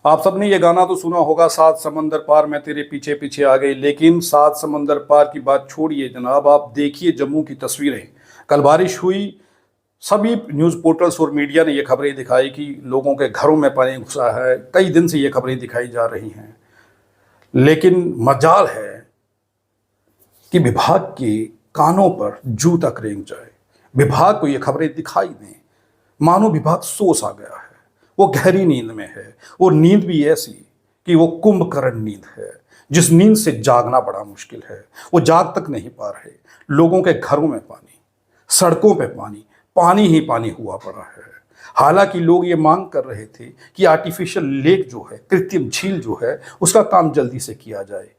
आप सबने ये गाना तो सुना होगा, सात समंदर पार मैं तेरे पीछे पीछे आ गई। लेकिन सात समंदर पार की बात छोड़िए जनाब, आप देखिए जम्मू की तस्वीरें। कल बारिश हुई, सभी न्यूज़ पोर्टल्स और मीडिया ने ये खबरें दिखाई कि लोगों के घरों में पानी घुसा है। कई दिन से ये खबरें दिखाई जा रही हैं, लेकिन मजाल है कि विभाग के कानों पर जू तक रेंग जाए, विभाग को ये खबरें दिखाई दें। मानो विभाग सोच आ गया है, वो गहरी नींद में है। वो नींद भी ऐसी कि वो कुंभकर्ण नींद है, जिस नींद से जागना बड़ा मुश्किल है। वो जाग तक नहीं पा रहे। लोगों के घरों में पानी, सड़कों पे पानी, पानी ही पानी हुआ पड़ा है। हालांकि लोग ये मांग कर रहे थे कि आर्टिफिशियल लेक जो है, कृत्रिम झील जो है, उसका काम जल्दी से किया जाए।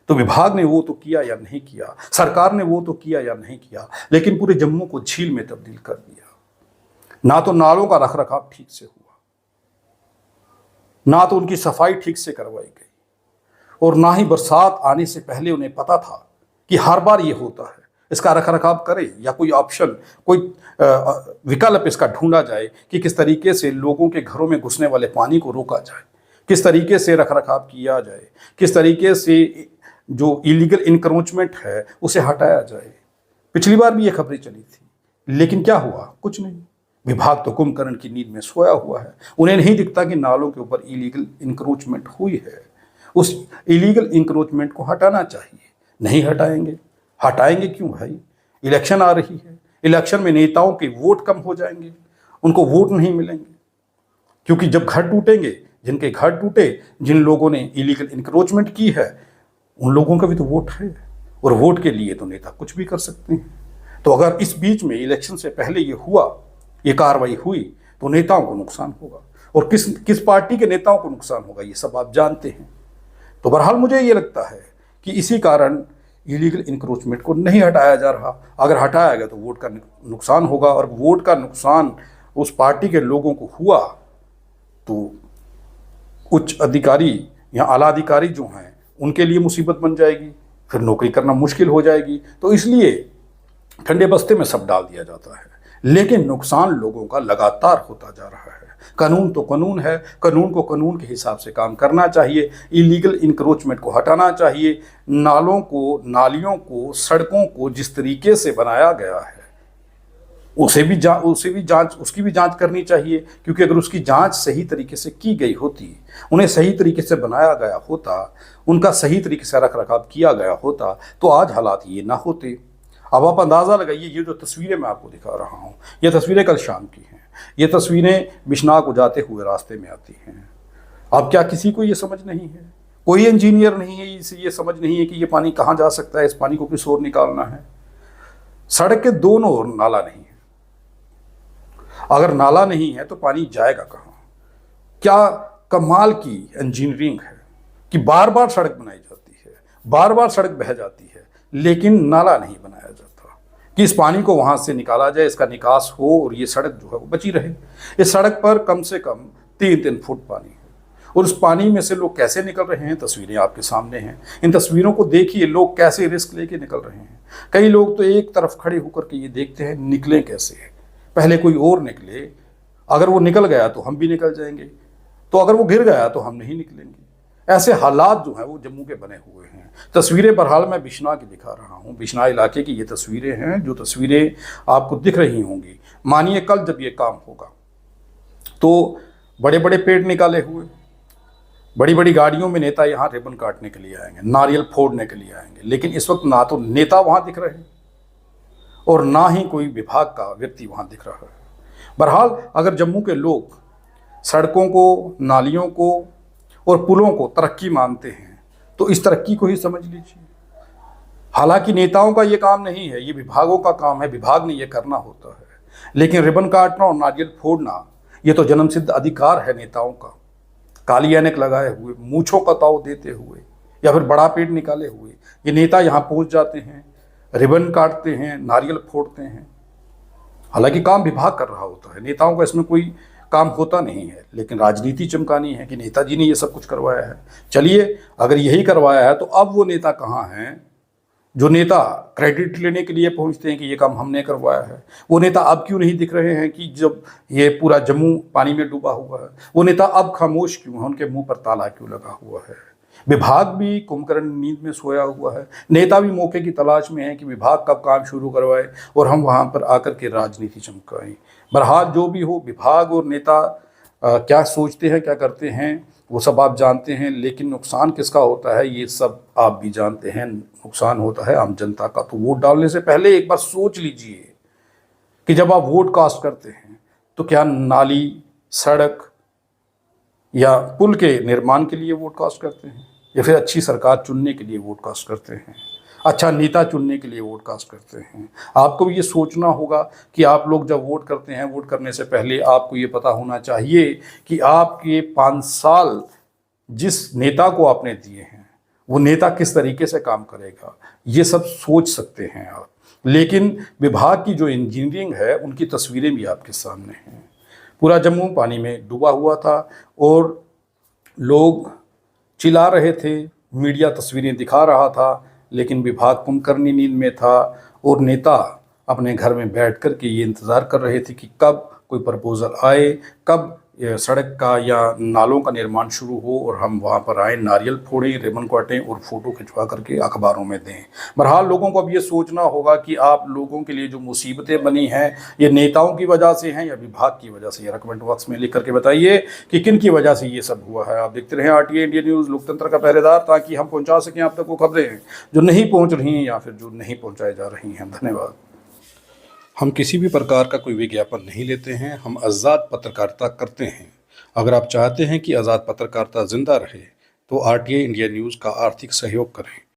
तो विभाग ने वो तो किया या नहीं किया, सरकार ने वो तो किया या नहीं किया, लेकिन पूरे जम्मू को झील में तब्दील कर दिया। ना तो नालों का रखरखाव ठीक से हुआ, ना तो उनकी सफाई ठीक से करवाई गई, और ना ही बरसात आने से पहले उन्हें पता था कि हर बार ये होता है, इसका रखरखाव करें या कोई ऑप्शन, कोई विकल्प इसका ढूंढा जाए कि किस तरीके से लोगों के घरों में घुसने वाले पानी को रोका जाए, किस तरीके से रखरखाव किया जाए, किस तरीके से जो इलीगल इंक्रोचमेंट है उसे हटाया जाए। पिछली बार भी ये खबरें चली थी, लेकिन क्या हुआ? कुछ नहीं। विभाग तो कुंभकर्ण की नींद में सोया हुआ है। उन्हें नहीं दिखता कि नालों के ऊपर इलीगल इंक्रोचमेंट हुई है। उस इलीगल इंक्रोचमेंट को हटाना चाहिए। नहीं हटाएंगे। हटाएंगे क्यों भाई? इलेक्शन आ रही है, इलेक्शन में नेताओं के वोट कम हो जाएंगे, उनको वोट नहीं मिलेंगे। क्योंकि जब घर टूटेंगे, जिनके घर टूटे, जिन लोगों ने इलीगल इंक्रोचमेंट की है, उन लोगों का भी तो वोट है, और वोट के लिए तो नेता कुछ भी कर सकते हैं। तो अगर इस बीच में इलेक्शन से पहले ये हुआ, ये कार्रवाई हुई, तो नेताओं को नुकसान होगा। और किस किस पार्टी के नेताओं को नुकसान होगा, ये सब आप जानते हैं। तो बहरहाल मुझे ये लगता है कि इसी कारण इलीगल इंक्रोचमेंट को नहीं हटाया जा रहा। अगर हटाया गया तो वोट का नुकसान होगा, और वोट का नुकसान उस पार्टी के लोगों को हुआ तो उच्च अधिकारी या आला अधिकारी जो हैं उनके लिए मुसीबत बन जाएगी, फिर नौकरी करना मुश्किल हो जाएगी। तो इसलिए ठंडे बस्ते में सब डाल दिया जाता है, लेकिन नुकसान लोगों का लगातार होता जा रहा है। कानून तो कानून है, कानून को कानून के हिसाब से काम करना चाहिए। इलीगल इंक्रोचमेट को हटाना चाहिए। नालों को, नालियों को, सड़कों को जिस तरीके से बनाया गया है उसकी भी जांच करनी चाहिए। क्योंकि अगर उसकी जांच सही तरीके से की गई होती, उन्हें सही तरीके से बनाया गया होता, उनका सही तरीके से रखरखाव किया गया होता, तो आज हालात ये ना होते। अब आप अंदाज़ा लगाइए, ये जो तस्वीरें मैं आपको दिखा रहा हूँ, ये तस्वीरें कल शाम की हैं। ये तस्वीरें बिश्नाह को जाते हुए रास्ते में आती हैं। अब क्या किसी को ये समझ नहीं है? कोई इंजीनियर नहीं है, इसे ये समझ नहीं है कि ये पानी कहाँ जा सकता है, इस पानी को किस ओर निकालना है। सड़क के दोनों ओर नाला नहीं है। अगर नाला नहीं है तो पानी जाएगा कहाँ? क्या कमाल की इंजीनियरिंग है कि बार बार सड़क बनाई जाती है, बार बार सड़क बह जाती है, लेकिन नाला नहीं बनाया जाता कि इस पानी को वहाँ से निकाला जाए, इसका निकास हो और ये सड़क जो है वो बची रहे। इस सड़क पर कम से कम 3-3 फुट पानी है, और उस पानी में से लोग कैसे निकल रहे हैं, तस्वीरें आपके सामने हैं। इन तस्वीरों को देखिए, लोग कैसे रिस्क लेके निकल रहे हैं। कई लोग तो एक तरफ खड़े होकर के ये देखते हैं निकलें कैसे, पहले कोई और निकले। अगर वो निकल गया तो हम भी निकल जाएंगे, तो अगर वो गिर गया तो हम नहीं निकलेंगे। ऐसे हालात जो हैं वो जम्मू के बने हुए हैं। तस्वीरें बहरहाल मैं बिश्नाह की दिखा रहा हूँ, बिश्नाह इलाके की ये तस्वीरें हैं, जो तस्वीरें आपको दिख रही होंगी। मानिए कल जब ये काम होगा तो बड़े बड़े पेड़ निकाले हुए, बड़ी बड़ी गाड़ियों में नेता यहाँ रिबन काटने के लिए आएंगे, नारियल फोड़ने के लिए आएंगे। लेकिन इस वक्त ना तो नेता वहाँ दिख रहे हैं और ना ही कोई विभाग का व्यक्ति वहाँ दिख रहा है। बहरहाल अगर जम्मू के लोग सड़कों को, नालियों को और पुलों को तरक्की मानते हैं तो इस तरक्की को ही समझ लीजिए। हालांकि नेताओं का ये काम नहीं है, ये विभागों का काम है, विभाग ने ये करना होता है। लेकिन रिबन काटना और नारियल फोड़ना ये तो जन्मसिद्ध अधिकार है नेताओं का। काली ऐनक लगाए हुए, मूंछों का ताव देते हुए या फिर बड़ा पेड़ निकाले हुए ये नेता यहाँ पहुँच जाते हैं, रिबन काटते हैं, नारियल फोड़ते हैं। हालांकि काम विभाग कर रहा होता है, नेताओं का इसमें कोई काम होता नहीं है। लेकिन राजनीति चमकानी है कि नेताजी ने ये सब कुछ करवाया है। चलिए, अगर यही करवाया है तो अब वो नेता कहाँ हैं जो नेता क्रेडिट लेने के लिए पहुंचते हैं कि ये काम हमने करवाया है, वो नेता अब क्यों नहीं दिख रहे हैं कि जब ये पूरा जम्मू पानी में डूबा हुआ है? वो नेता अब खामोश क्यों है? उनके मुंह पर ताला क्यों लगा हुआ है? विभाग भी कुंभकर्ण नींद में सोया हुआ है। नेता भी मौके की तलाश में है कि विभाग कब काम शुरू करवाए और हम वहां पर आकर के राजनीति चमकाएं। बहरहाल जो भी हो, विभाग और नेता क्या सोचते हैं, क्या करते हैं, वो सब आप जानते हैं, लेकिन नुकसान किसका होता है ये सब आप भी जानते हैं। नुकसान होता है आम जनता का। तो वोट डालने से पहले एक बार सोच लीजिए कि जब आप वोट कास्ट करते हैं तो क्या नाली, सड़क या पुल के निर्माण के लिए वोट कास्ट करते हैं, या फिर अच्छी सरकार चुनने के लिए वोट कास्ट करते हैं, अच्छा नेता चुनने के लिए वोट कास्ट करते हैं? आपको भी ये सोचना होगा कि आप लोग जब वोट करते हैं, वोट करने से पहले आपको ये पता होना चाहिए कि आपके 5 साल जिस नेता को आपने दिए हैं वो नेता किस तरीके से काम करेगा, ये सब सोच सकते हैं आप। लेकिन विभाग की जो इंजीनियरिंग है उनकी तस्वीरें भी आपके सामने हैं। पूरा जम्मू पानी में डूबा हुआ था और लोग चिल्ला रहे थे, मीडिया तस्वीरें दिखा रहा था, लेकिन विभाग कुंभकर्णी नींद में था और नेता अपने घर में बैठ कर के ये इंतज़ार कर रहे थे कि कब कोई प्रपोजल आए, कब सड़क का या नालों का निर्माण शुरू हो और हम वहाँ पर आए, नारियल फोड़ें, रिबन काटें और फ़ोटो खिंचवा करके अखबारों में दें। बहरहाल लोगों को अब ये सोचना होगा कि आप लोगों के लिए जो मुसीबतें बनी हैं ये नेताओं की वजह से हैं या विभाग की वजह से। ये कमेंट बॉक्स में लिख करके बताइए कि किन की वजह से ये सब हुआ है। आप देखते रहें RTA इंडिया न्यूज़, लोकतंत्र का पहरेदार, ताकि हम पहुँचा सकें आप तक वो खबरें जो नहीं पहुँच रही हैं या फिर जो नहीं पहुँचाई जा रही हैं। धन्यवाद। हम किसी भी प्रकार का कोई विज्ञापन नहीं लेते हैं, हम आज़ाद पत्रकारिता करते हैं। अगर आप चाहते हैं कि आज़ाद पत्रकारिता जिंदा रहे तो RTA इंडिया न्यूज़ का आर्थिक सहयोग करें।